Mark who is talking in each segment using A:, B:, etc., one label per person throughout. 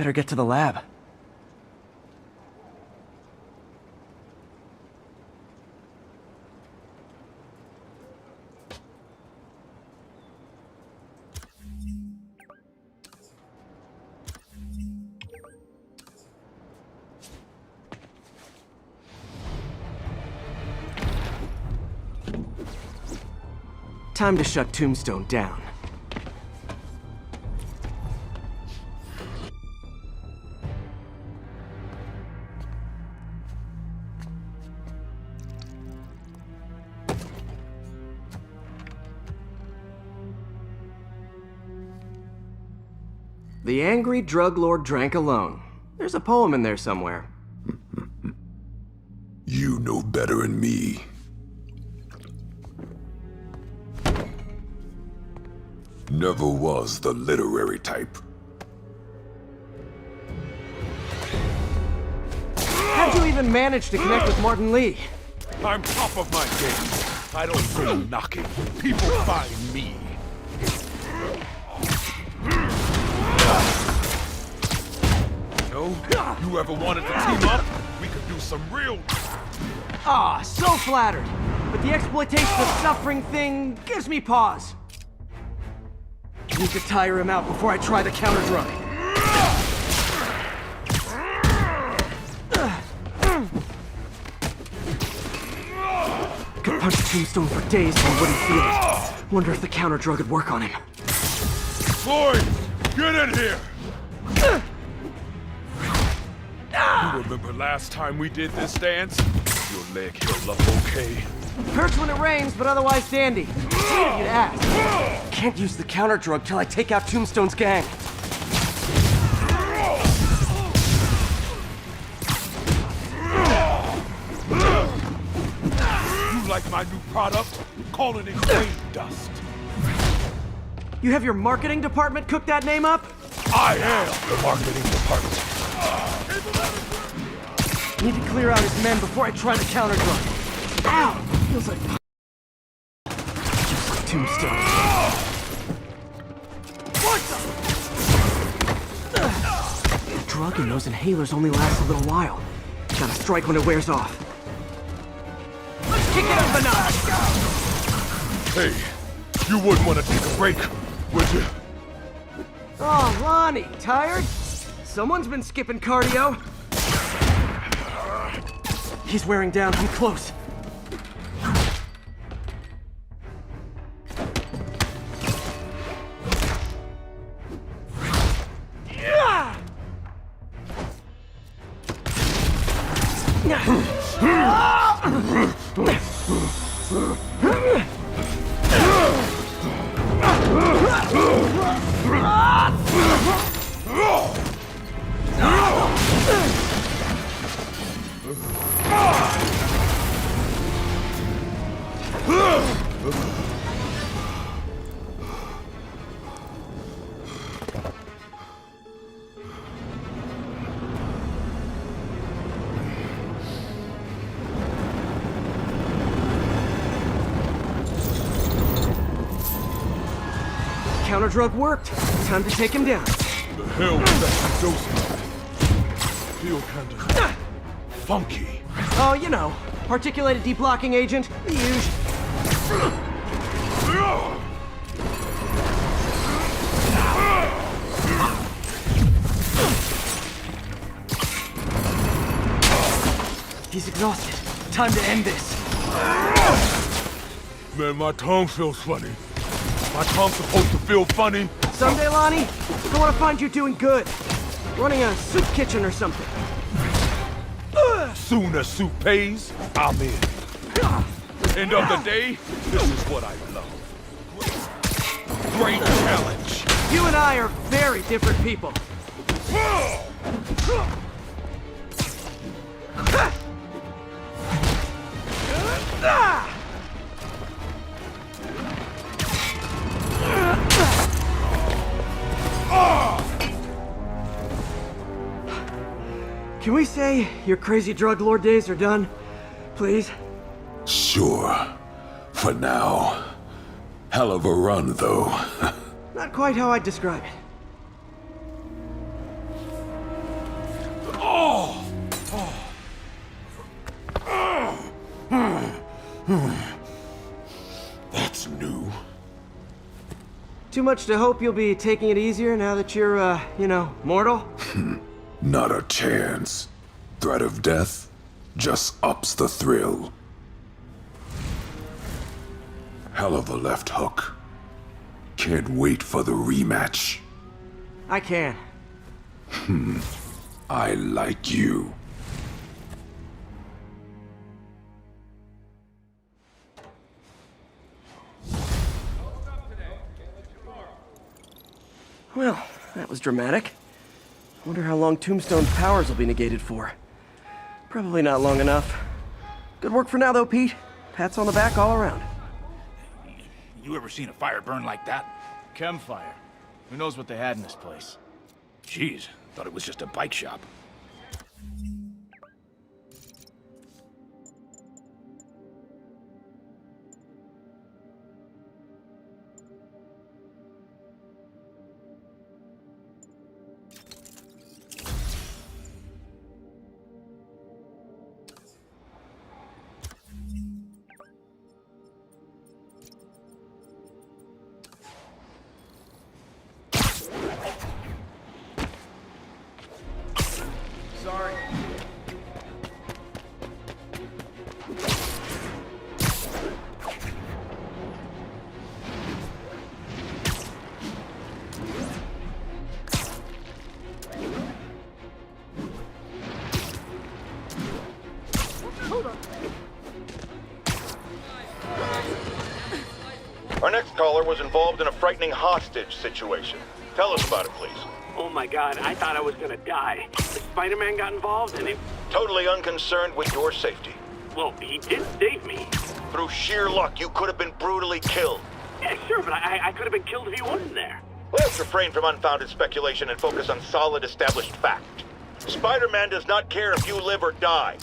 A: Better get to the lab. Time to shut Tombstone down. The angry drug lord drank alone. There's a poem in there somewhere.
B: You know better than me. Never was the literary type.
A: How'd you even manage to connect with Martin Lee?
C: I'm top of my game. I don't go knocking. People find me. No? You ever wanted to team up? We could do some real...
A: Ah, so flattered. But the exploitation of suffering thing gives me pause. Need to tire him out before I try the counter drug. Could punch Tombstone for days and wouldn't feel it. Wonder if the counter drug would work on him.
C: Boys, get in here! You remember last time we did this dance? Your leg healed up okay.
A: Hurts when it rains, but otherwise dandy. Sweet of you to ask. Can't use the counter drug till I take out Tombstone's gang.
C: You like my new product? Call it grain dust.
A: You have your marketing department cook that name up?
C: I am the marketing department.
A: Need to clear out his men before I try the counter drug. Ow! Feels like... just like Tombstone. What the? The drug and those inhalers only last a little while. Gotta strike when it wears off. Let's kick it up a notch!
C: Hey, you wouldn't want to take a break, would you?
A: Oh, Lonnie, tired? Someone's been skipping cardio. He's wearing down. I'm close. Counter drug worked. Time to take him down.
C: The hell was that dosing? Feel kinda funky.
A: Oh, you know, particulated deblocking agent, the usual. He's exhausted. Time to end this.
C: Man, my tongue feels funny. My tongue's supposed to feel funny.
A: Someday, Lonnie, I want to find you doing good. Running a soup kitchen or something.
C: Soon as soup pays, I'm in. End of the day, this is what I love. Great challenge.
A: You and I are very different people. Can we say your crazy drug lord days are done? Please?
B: Sure. For now. Hell of a run, though.
A: Not quite how I'd describe it.
B: That's new.
A: Too much to hope you'll be taking it easier now that you're, mortal?
B: Not a chance. Threat of death just ups the thrill. Hell of a left hook. Can't wait for the rematch.
A: I can.
B: I like you.
A: Well, that was dramatic. Wonder how long Tombstone's powers will be negated for. Probably not long enough. Good work for now, though, Pete. Pats on the back all around.
D: You ever seen a fire burn like that?
E: Chemfire. Who knows what they had in this place?
D: Jeez, thought it was just a bike shop.
A: Sorry.
F: Our next caller was involved in a frightening hostage situation. Tell us about it, please.
G: Oh my god, I thought I was gonna die. Spider-Man got involved and
F: Totally unconcerned with your safety.
G: well, he did save me.
F: Through sheer luck, you could have been brutally killed.
G: Yeah, sure, but I could have been killed if he wasn't there.
F: Let's refrain from unfounded speculation and focus on solid established fact. Spider-Man does not care if you live or die.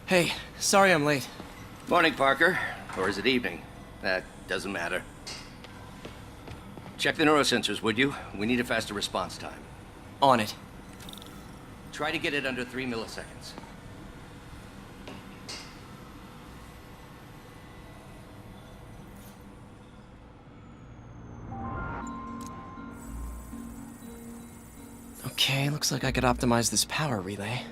A: Hey, sorry I'm late.
H: Morning, Parker. Or is it evening? That doesn't matter. Check the neurosensors, would you? We need a faster response time.
A: On it.
H: Try to get it under 3 milliseconds.
A: Okay, looks like I could optimize this power relay.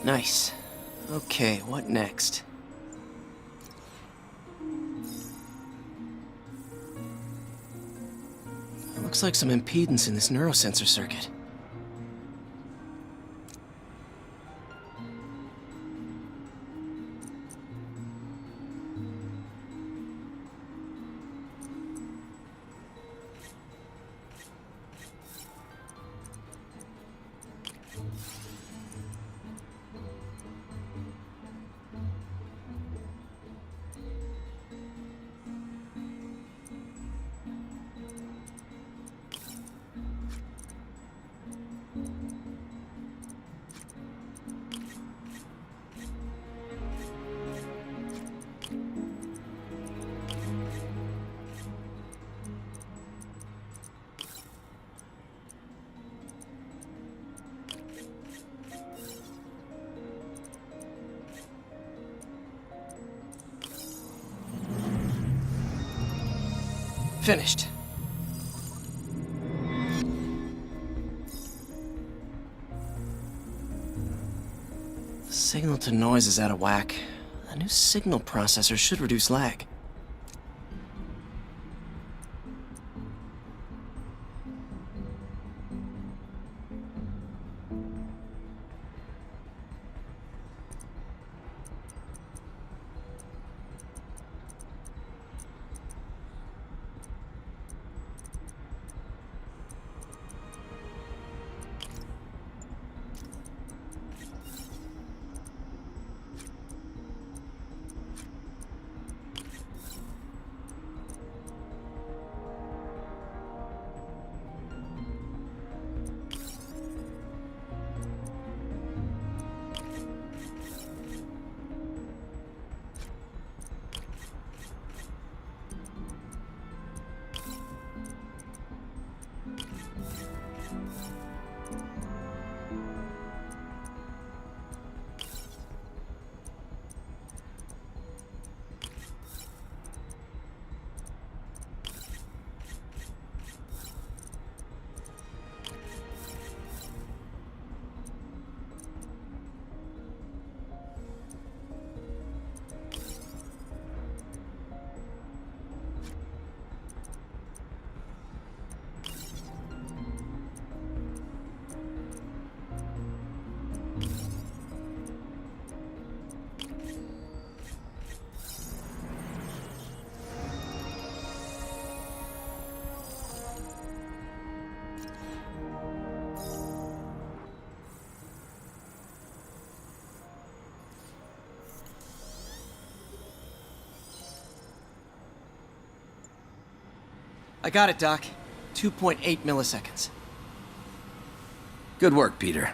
A: Nice. Okay, what next? It looks like some impedance in this neurosensor circuit. Finished. The signal to noise is out of whack. A new signal processor should reduce lag. I got it, Doc. 2.8 milliseconds.
H: Good work, Peter.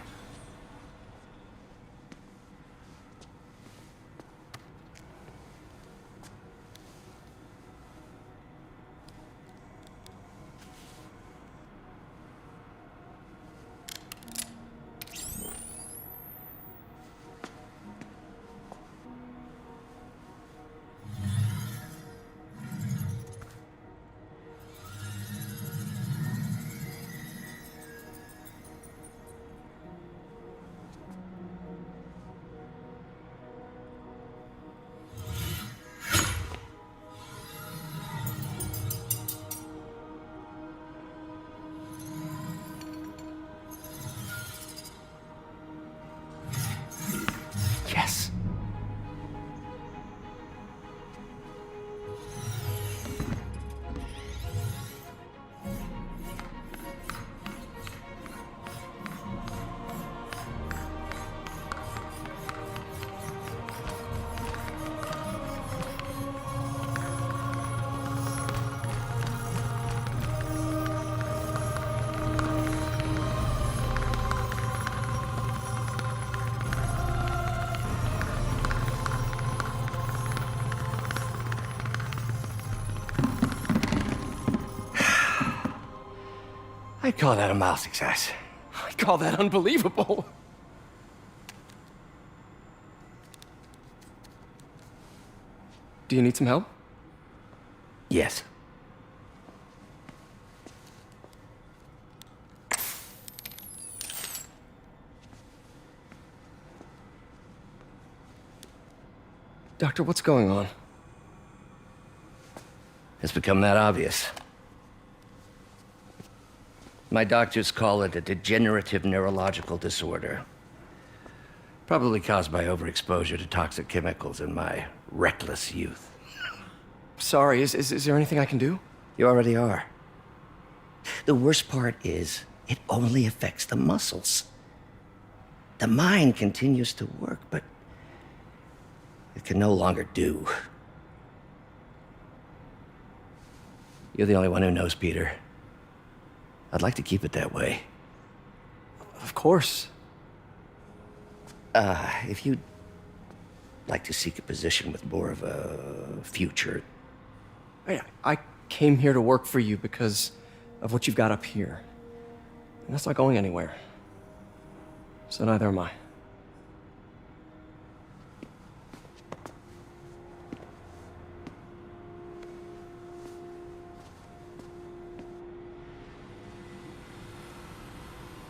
A: Yes.
E: I'd call that a mild success.
A: I call that unbelievable. Do you need some help?
E: Yes.
A: Doctor, what's going on?
E: It's become that obvious. My doctors call it a degenerative neurological disorder. Probably caused by overexposure to toxic chemicals in my reckless youth.
A: Sorry, is there anything I can do?
E: You already are. The worst part is, it only affects the muscles. The mind continues to work, but it can no longer do. You're the only one who knows, Peter. I'd like to keep it that way.
A: Of course.
E: If you'd like to seek a position with more of a future.
A: I came here to work for you because of what you've got up here. And that's not going anywhere. So neither am I.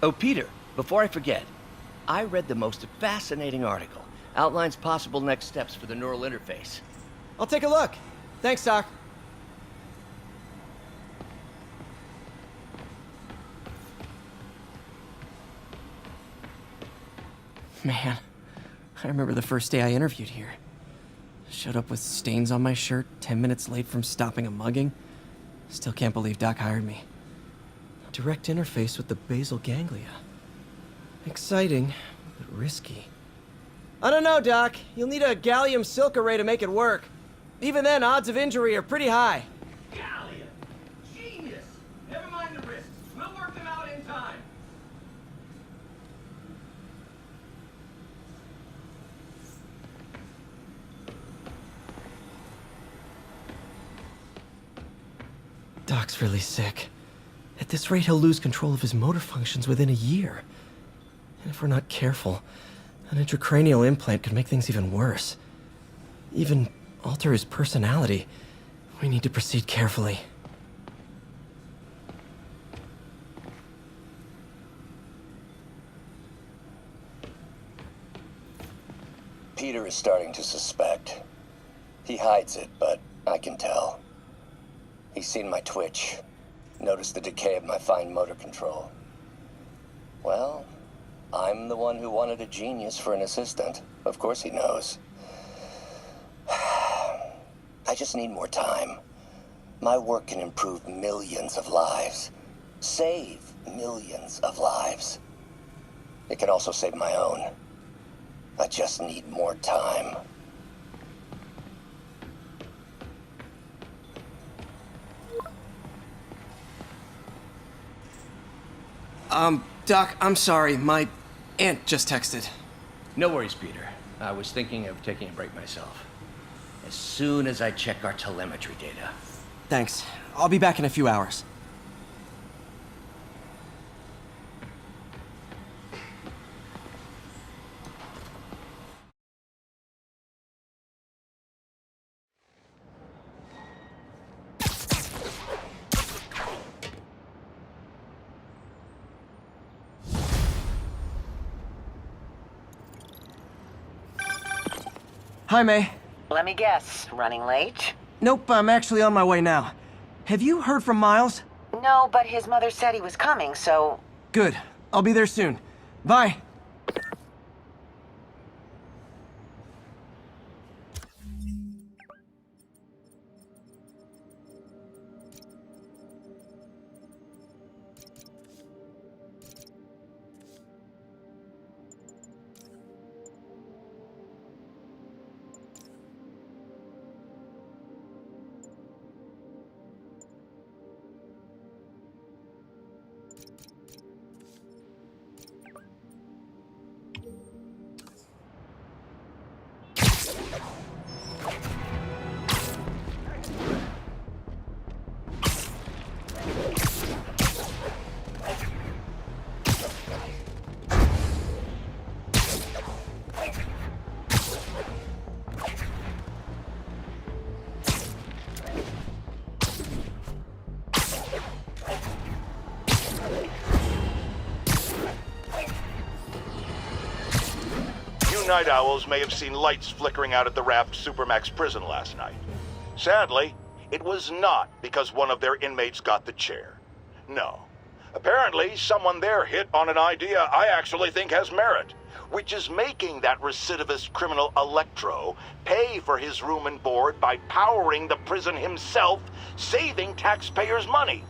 E: Oh, Peter, before I forget, I read the most fascinating article. Outlines possible next steps for the neural interface.
A: I'll take a look. Thanks, Doc. Man, I remember the first day I interviewed here. Showed up with stains on my shirt, 10 minutes late from stopping a mugging. Still can't believe Doc hired me. Direct interface with the basal ganglia. Exciting, but risky. I don't know, Doc. You'll need a gallium silk array to make it work. Even then, odds of injury are pretty high.
E: Gallium! Genius! Never mind the risks. We'll work them out in time.
A: Doc's really sick. At this rate, he'll lose control of his motor functions within a year. And if we're not careful, an intracranial implant could make things even worse. Even alter his personality. We need to proceed carefully.
I: Peter is starting to suspect. He hides it, but I can tell. He's seen my twitch, noticed the decay of my fine motor control. Well, I'm the one who wanted a genius for an assistant. Of course he knows. I just need more time. My work can improve millions of lives. Save millions of lives. It can also save my own. I just need more time.
A: Doc, I'm sorry. My aunt just texted.
E: No worries, Peter. I was thinking of taking a break myself. As soon as I check our telemetry data.
A: Thanks. I'll be back in a few hours. Hi, May.
J: Let me guess, running late?
A: Nope, I'm actually on my way now. Have you heard from Miles?
J: No, but his mother said he was coming, so...
A: Good. I'll be there soon. Bye.
F: you night owls may have seen lights flickering out at the Raft Supermax prison last night. Sadly, it was not because one of their inmates got the chair. No. Apparently, someone there hit on an idea I actually think has merit, which is making that recidivist criminal Electro pay for his room and board by powering the prison himself, saving taxpayers' money.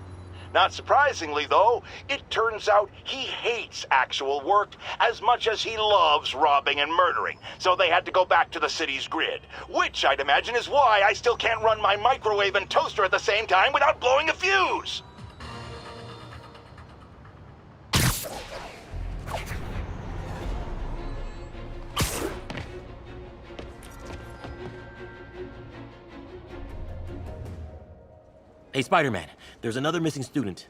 F: Not surprisingly, though, it turns out he hates actual work as much as he loves robbing and murdering, so they had to go back to the city's grid, which I'd imagine is why I still can't run my microwave and toaster at the same time without blowing a fuse!
K: Hey, Spider-Man, there's another missing student.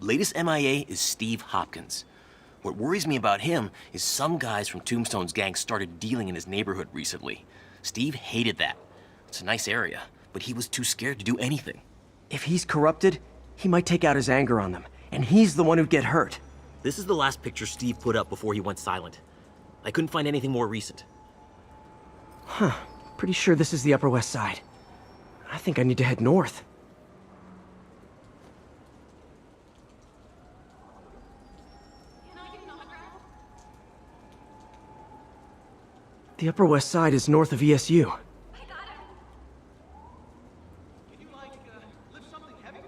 K: Latest MIA is Steve Hopkins. What worries me about him is some guys from Tombstone's gang started dealing in his neighborhood recently. Steve hated that. It's a nice area, but he was too scared to do anything.
A: If he's corrupted, he might take out his anger on them, and he's the one who'd get hurt.
K: This is the last picture Steve put up before he went silent. I couldn't find anything more recent.
A: Huh. Pretty sure this is the Upper West Side. I think I need to head north. The Upper West Side is north of ESU.
L: Lift something heavy?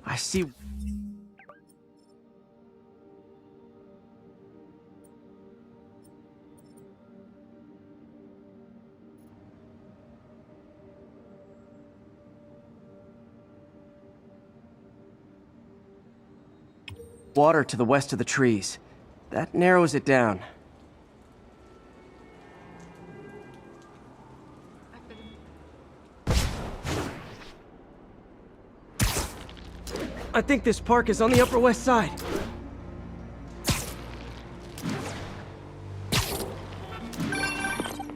A: I see. Water to the west of the trees. That narrows it down. I think this park is on the Upper West Side.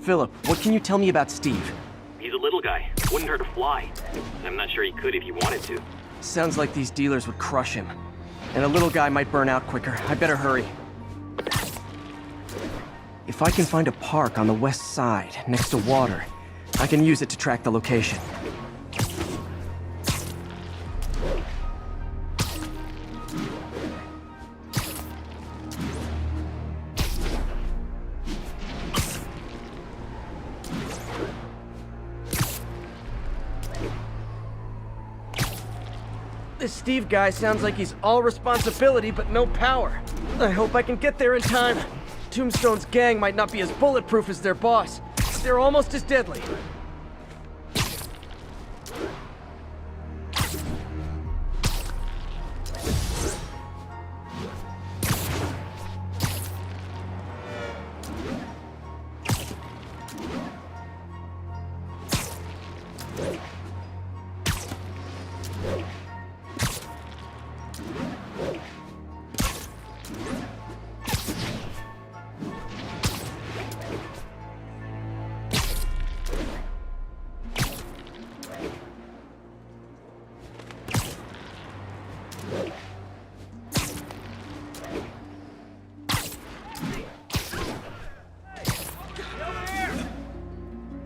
A: Philip, what can you tell me about Steve?
G: He's a little guy. Wouldn't hurt to fly. I'm not sure he could if he wanted to.
A: Sounds like these dealers would crush him. And a little guy might burn out quicker. I better hurry. If I can find a park on the west side, next to water, I can use it to track the location. This Steve guy sounds like he's all responsibility but no power. I hope I can get there in time. Tombstone's gang might not be as bulletproof as their boss, but they're almost as deadly.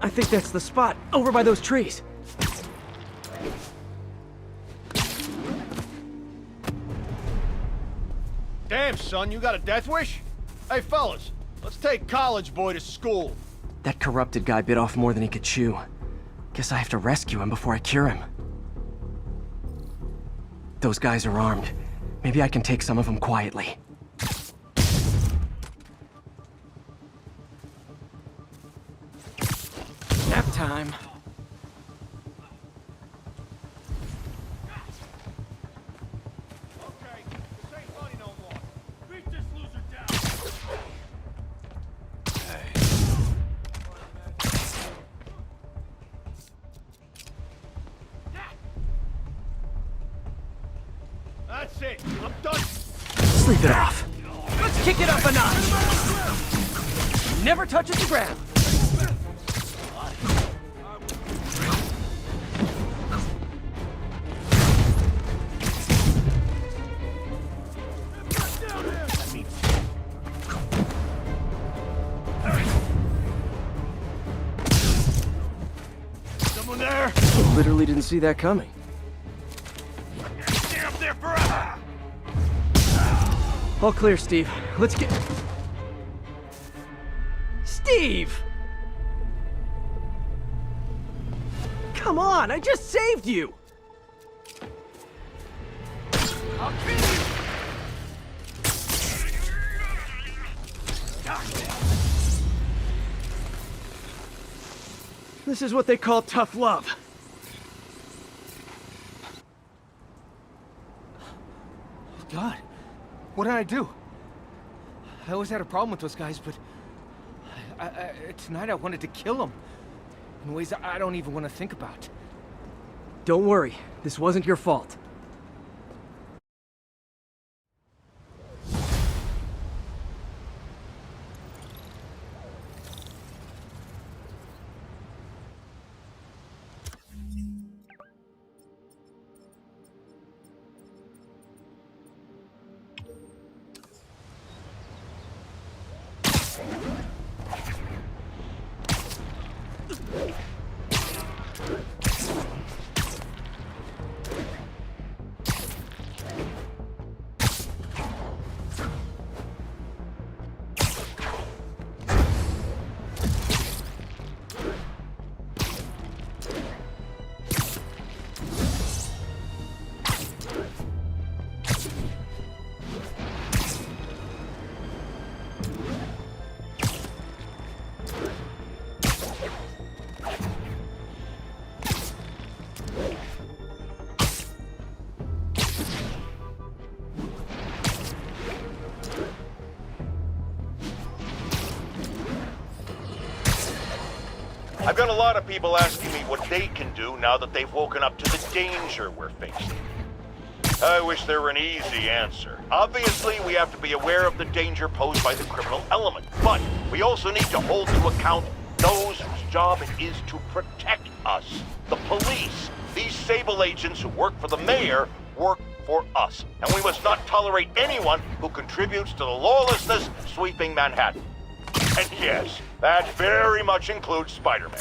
A: I think that's the spot, over by those trees.
L: Damn, son, you got a death wish? Hey, fellas, let's take college boy to school.
A: That corrupted guy bit off more than he could chew. Guess I have to rescue him before I cure him. Those guys are armed. Maybe I can take some of them quietly. Nap time.
L: Okay, this ain't funny no more. Beat this loser down. That's it. I'm done.
A: Sleep it off. Let's kick it up a notch. Never touches the ground. literally didn't see that coming.
D: Stay up there forever!
A: All clear, Steve. Let's get... Steve! Come on, I just saved you!
D: I'll kill you!
A: This is what they call tough love.
L: God, what did I do? I always had a problem with those guys, but tonight I wanted to kill them in ways I don't even want to think about.
A: Don't worry, this wasn't your fault.
F: I've got a lot of people asking me what they can do now that they've woken up to the danger we're facing. I wish there were an easy answer. Obviously, we have to be aware of the danger posed by the criminal element, but we also need to hold to account those whose job it is to protect us. The police. These Sable agents who work for the mayor work for us, and we must not tolerate anyone who contributes to the lawlessness sweeping Manhattan. And yes, that very much includes Spider-Man.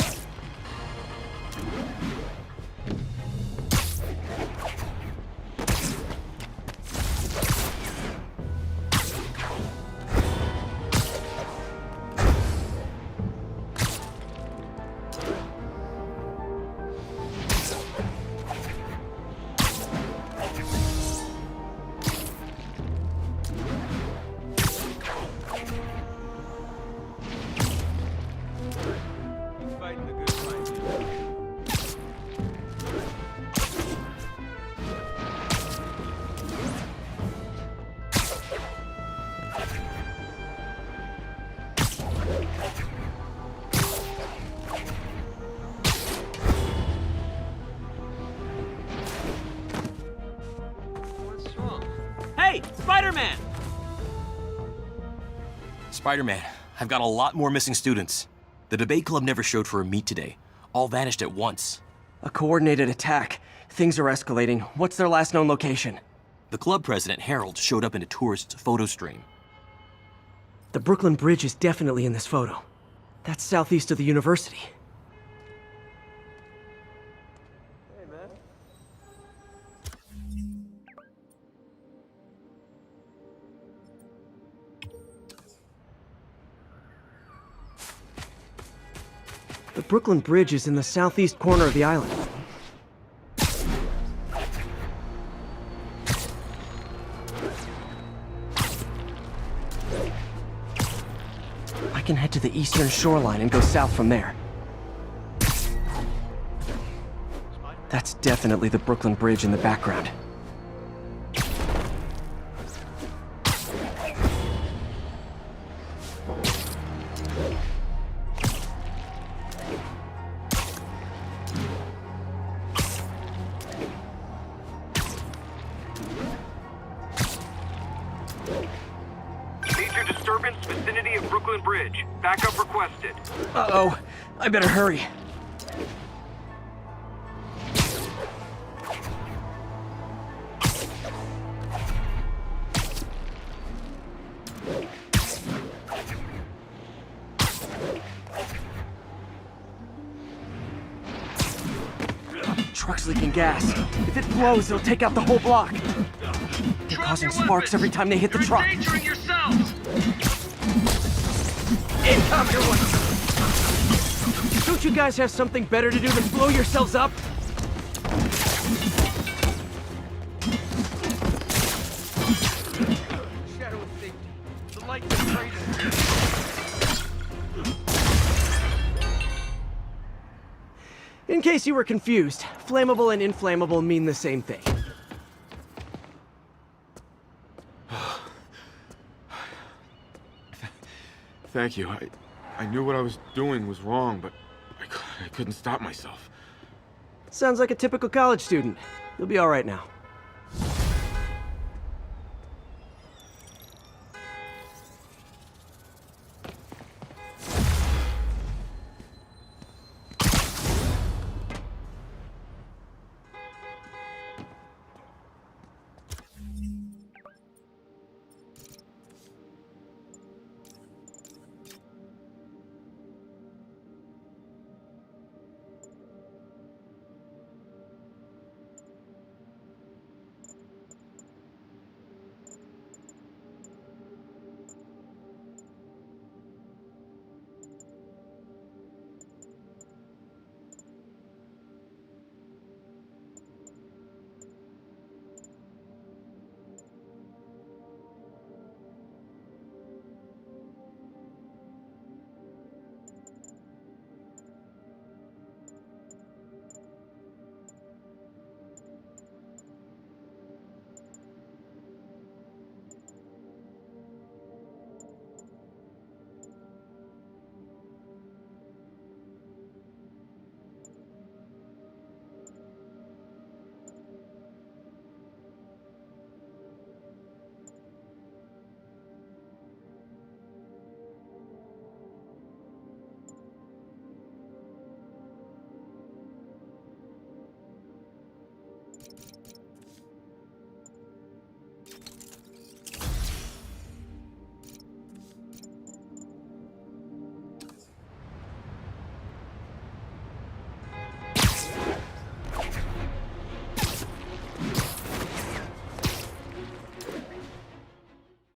K: Hey, Spider-Man! Spider-Man, I've got a lot more missing students. The debate club never showed for a meet today. All vanished at once.
A: A coordinated attack. Things are escalating. What's their last known location?
K: The club president, Harold, showed up in a tourist's photo stream.
A: The Brooklyn Bridge is definitely in this photo. That's southeast of the university. Hey, man. The Brooklyn Bridge is in the southeast corner of the island. I can head to the eastern shoreline and go south from there. That's definitely the Brooklyn Bridge in the background.
G: Major disturbance vicinity of Brooklyn Bridge. Backup requested.
A: Uh-oh. I better hurry. truck's leaking gas. If it blows, it'll take out the whole block. They're causing sparks every time they hit the truck.
G: Endangering yourselves!
A: Incoming! Don't you guys have something better to do than blow yourselves up?
L: Shadow of safety. The light is crazy.
A: In case you were confused, flammable and inflammable mean the same thing.
M: Thank you. I knew what I was doing was wrong, but I couldn't stop myself.
A: Sounds like a typical college student. You'll be all right now.